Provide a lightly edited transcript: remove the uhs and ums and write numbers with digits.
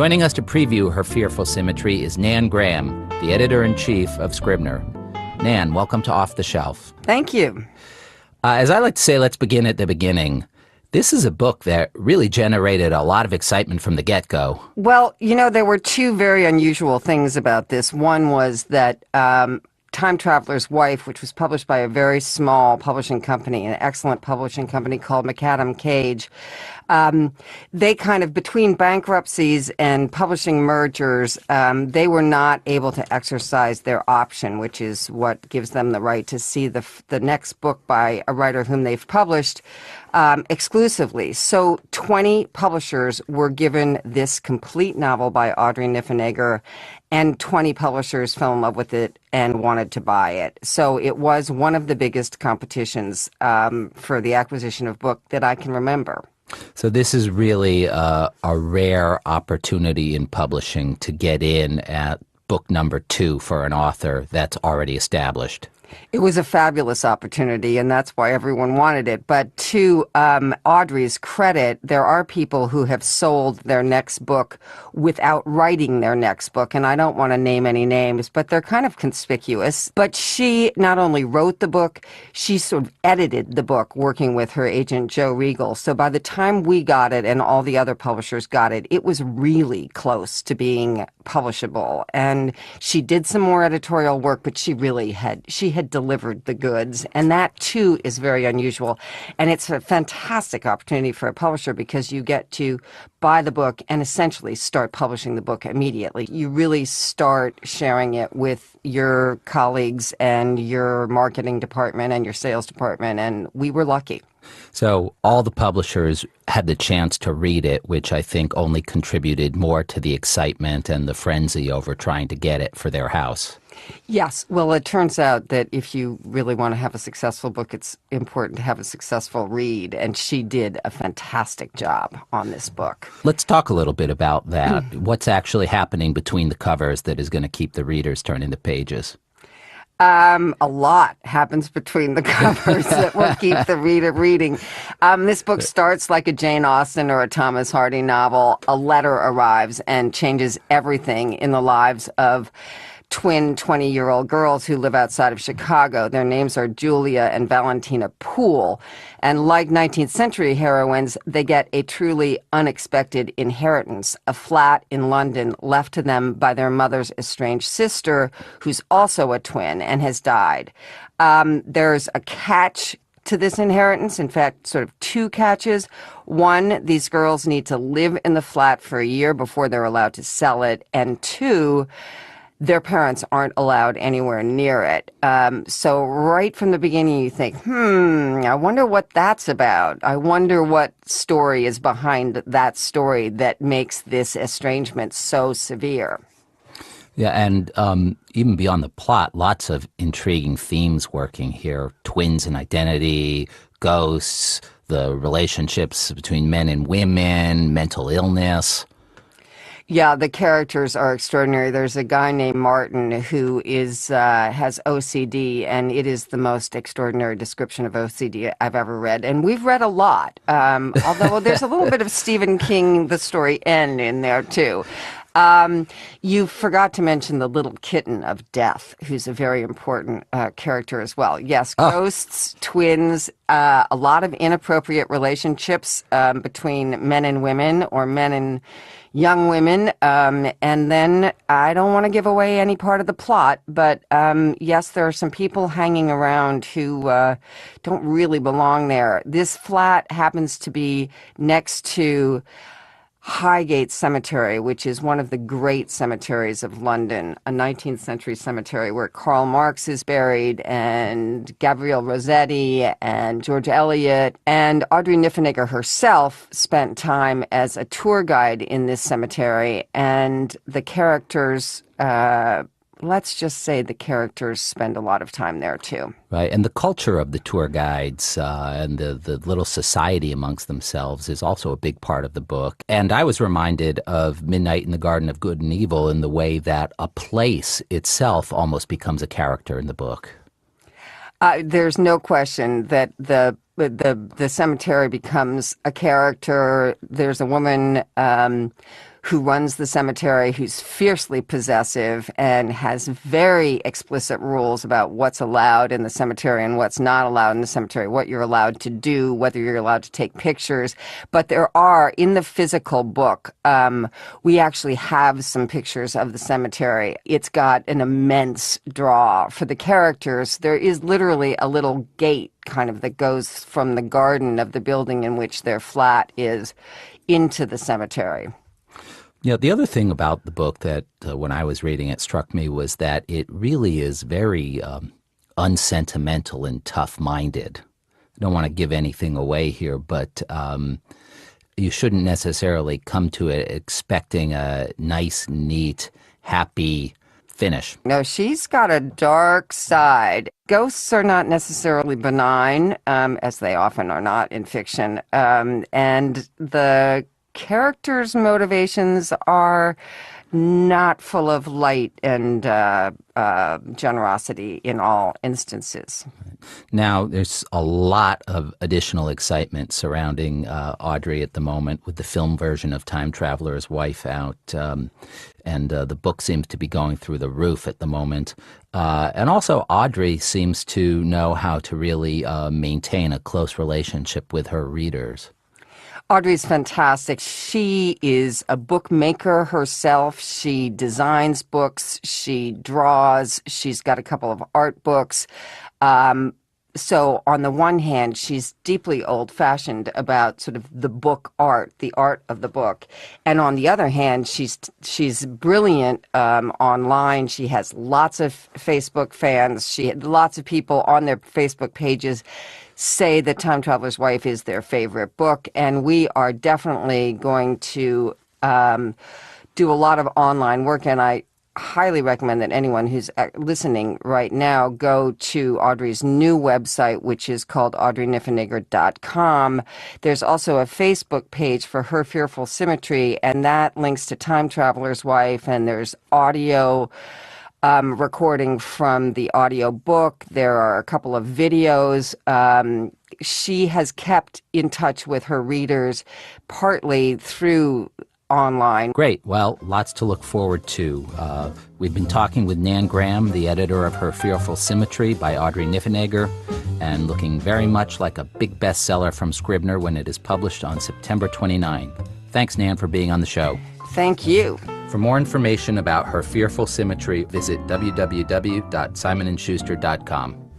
Joining us to preview Her Fearful Symmetry is Nan Graham, the editor-in-chief of Scribner. Nan, welcome to Off the Shelf. Thank you. As I like to say, let's begin at the beginning. This is a book that really generated a lot of excitement from the get-go. Well, there were two very unusual things about this. One was that Time Traveler's Wife, which was published by a very small publishing company, an excellent publishing company called McAdam Cage, they kind of, between bankruptcies and publishing mergers, they were not able to exercise their option, which is what gives them the right to see the next book by a writer whom they've published exclusively. So 20 publishers were given this complete novel by Audrey Niffenegger, and 20 publishers fell in love with it and wanted to buy it. So it was one of the biggest competitions for the acquisition of book that I can remember. So this is really a rare opportunity in publishing to get in at book number 2 for an author that's already established. It was a fabulous opportunity, and that's why everyone wanted it. But to Audrey's credit, there are people who have sold their next book without writing their next book, and I don't want to name any names, but they're kind of conspicuous. But she not only wrote the book, she sort of edited the book, working with her agent, Joe Regal. So by the time we got it and all the other publishers got it, it was really close to being publishable. And she did some more editorial work, but she had delivered the goods, and that too is very unusual. And it's a fantastic opportunity for a publisher because you get to buy the book and essentially start publishing the book immediately. You really start sharing it with your colleagues and your marketing department and your sales department, and we were lucky. So all the publishers had the chance to read it, which I think only contributed more to the excitement and the frenzy over trying to get it for their house. Yes. Well, it turns out that if you really want to have a successful book, it's important to have a successful read, and she did a fantastic job on this book. Let's talk a little bit about that. What's actually happening between the covers that is going to keep the readers turning the pages? A lot happens between the covers that will keep the reader reading. This book starts like a Jane Austen or a Thomas Hardy novel. A letter arrives and changes everything in the lives of twin 20-year-old girls who live outside of Chicago. Their names are Julia and Valentina Poole. And like 19th century heroines, they get a truly unexpected inheritance, a flat in London left to them by their mother's estranged sister, who's also a twin and has died. There's a catch to this inheritance, in fact, sort of two catches. One, these girls need to live in the flat for a year before they're allowed to sell it. And two, their parents aren't allowed anywhere near it. So right from the beginning you think, I wonder what that's about. I wonder what story is behind that story that makes this estrangement so severe. Yeah, and even beyond the plot, lots of intriguing themes working here. Twins and identity, ghosts, the relationships between men and women, mental illness. Yeah, the characters are extraordinary. There's a guy named Martin who has OCD, and it is the most extraordinary description of OCD I've ever read. And we've read a lot, although there's a little bit of Stephen King, the story N, in there too. You forgot to mention the little kitten of Death, who's a very important character as well. Yes, ghosts, twins, a lot of inappropriate relationships between men and women, or men and young women, and then I don't want to give away any part of the plot, but yes, there are some people hanging around who don't really belong there. This flat happens to be next to Highgate Cemetery, which is one of the great cemeteries of London, a 19th century cemetery where Karl Marx is buried, and Gabriele Rossetti, and George Eliot, and Audrey Niffenegger herself spent time as a tour guide in this cemetery, and the characters, let's just say the characters spend a lot of time there too. Right, and the culture of the tour guides and the little society amongst themselves is also a big part of the book. And I was reminded of Midnight in the Garden of Good and Evil in the way that a place itself almost becomes a character in the book. There's no question that the cemetery becomes a character. There's a woman who runs the cemetery, who's fiercely possessive and has very explicit rules about what's allowed in the cemetery and what's not allowed in the cemetery, what you're allowed to do, whether you're allowed to take pictures. But there are, in the physical book, we actually have some pictures of the cemetery. It's got an immense draw for the characters. There is literally a little gate kind of that goes from the garden of the building in which their flat is into the cemetery. Yeah, the other thing about the book that when I was reading it struck me was that it really is very unsentimental and tough-minded. I don't want to give anything away here, but you shouldn't necessarily come to it expecting a nice, neat, happy finish. No, she's got a dark side. Ghosts are not necessarily benign, as they often are not in fiction, and the characters' motivations are not full of light and generosity in all instances. Now, there's a lot of additional excitement surrounding Audrey at the moment with the film version of Time Traveler's Wife out, and the book seems to be going through the roof at the moment. And also, Audrey seems to know how to really maintain a close relationship with her readers. Audrey's fantastic. She is a bookmaker herself. She designs books. She draws. She's got a couple of art books. So on the one hand, she's deeply old-fashioned about sort of the book art, the art of the book. And on the other hand, she's brilliant online. She has lots of Facebook fans. She had lots of people on their Facebook pages say that Time Traveler's Wife is their favorite book, and we are definitely going to do a lot of online work, and I highly recommend that anyone who's listening right now go to Audrey's new website, which is called audreyniffenegger.com. There's also a Facebook page for Her Fearful Symmetry, and that links to Time Traveler's Wife, and there's audio recording from the audio book. There are a couple of videos. She has kept in touch with her readers partly through online. Great. Well, lots to look forward to. We've been talking with Nan Graham, the editor of Her Fearful Symmetry by Audrey Niffenegger, and looking very much like a big bestseller from Scribner when it is published on September 29th. Thanks, Nan, for being on the show. Thank you. For more information about Her Fearful Symmetry, visit www.simonandschuster.com.